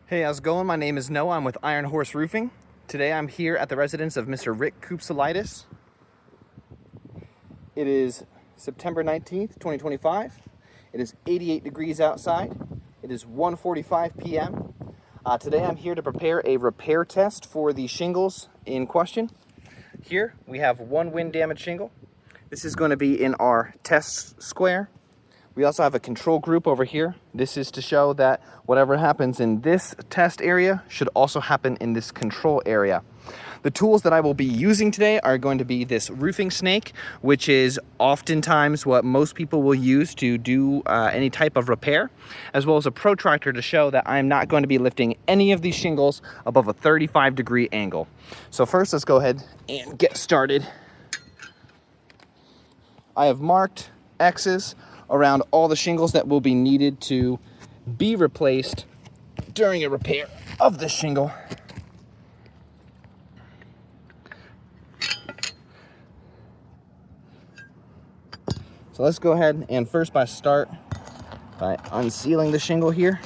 Hey, how's it going? My name is Noah. I'm with Iron Horse Roofing. Today I'm here at the residence of Mr. Rick Kupseliatis. It is September 19th, 2025. It is 88 degrees outside. It is 1:45 p.m. Today I'm here to prepare a repair test for the shingles in question. Here we have one wind damage shingle. This is going to be in our test square. We also have a control group over here. This is to show that whatever happens in this test area should also happen in this control area. The tools that I will be using today are going to be this roofing snake, which is oftentimes what most people will use to do any type of repair, as well as a protractor to show that I'm not going to be lifting any of these shingles above a 35-degree angle. So first, let's go ahead and get started. I have marked X's around all the shingles that will be needed to be replaced during a repair of the shingle. So let's go ahead and first start by unsealing the shingle here.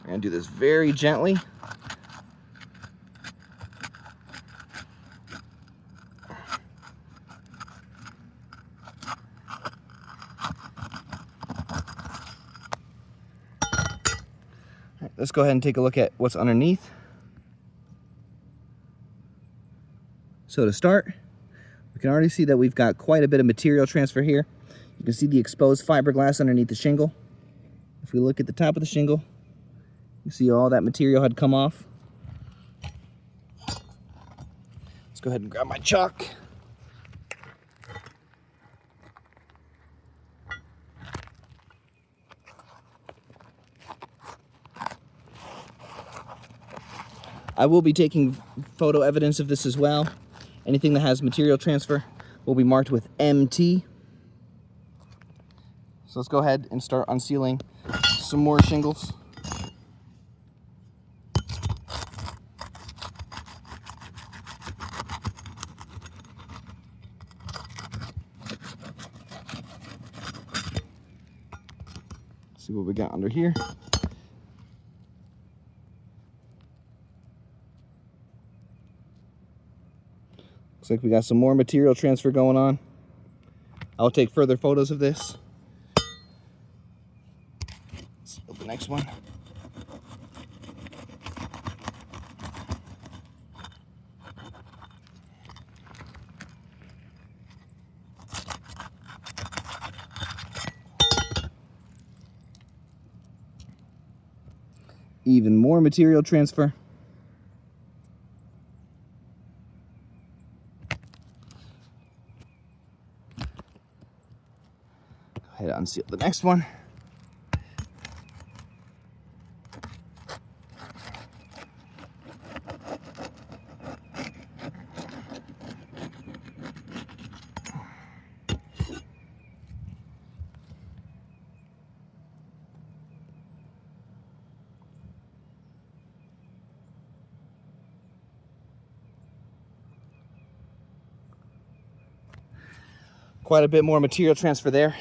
We're going to do this very gently. Let's go ahead and take a look at what's underneath. So to start, we can already see that we've got quite a bit of material transfer here. You can see the exposed fiberglass underneath the shingle. If we look at the top of the shingle, you see all that material had come off. Let's go ahead and grab my chalk. I will be taking photo evidence of this as well. Anything that has material transfer will be marked with MT. So let's go ahead and start unsealing some more shingles. See what we got under here. Looks like we got some more material transfer going on. I'll take further photos of this. Let's go to the next one. Even more material transfer. Go ahead and unseal the next one. Quite a bit more material transfer there.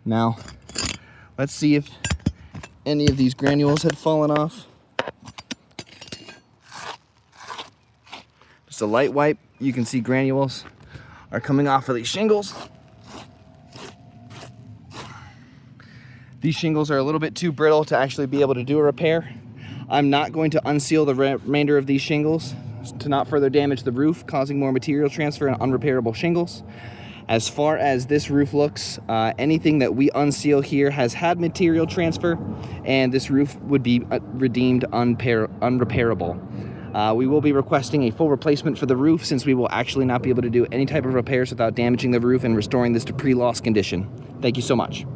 Now, let's see if any of these granules had fallen off. Just a light wipe, you can see granules are coming off of these shingles. These shingles are a little bit too brittle to actually be able to do a repair. I'm not going to unseal the remainder of these shingles to not further damage the roof, causing more material transfer and unrepairable shingles. As far as this roof looks, anything that we unseal here has had material transfer, and this roof would be redeemed unrepairable. We will be requesting a full replacement for the roof, since we will actually not be able to do any type of repairs without damaging the roof and restoring this to pre-loss condition. Thank you so much.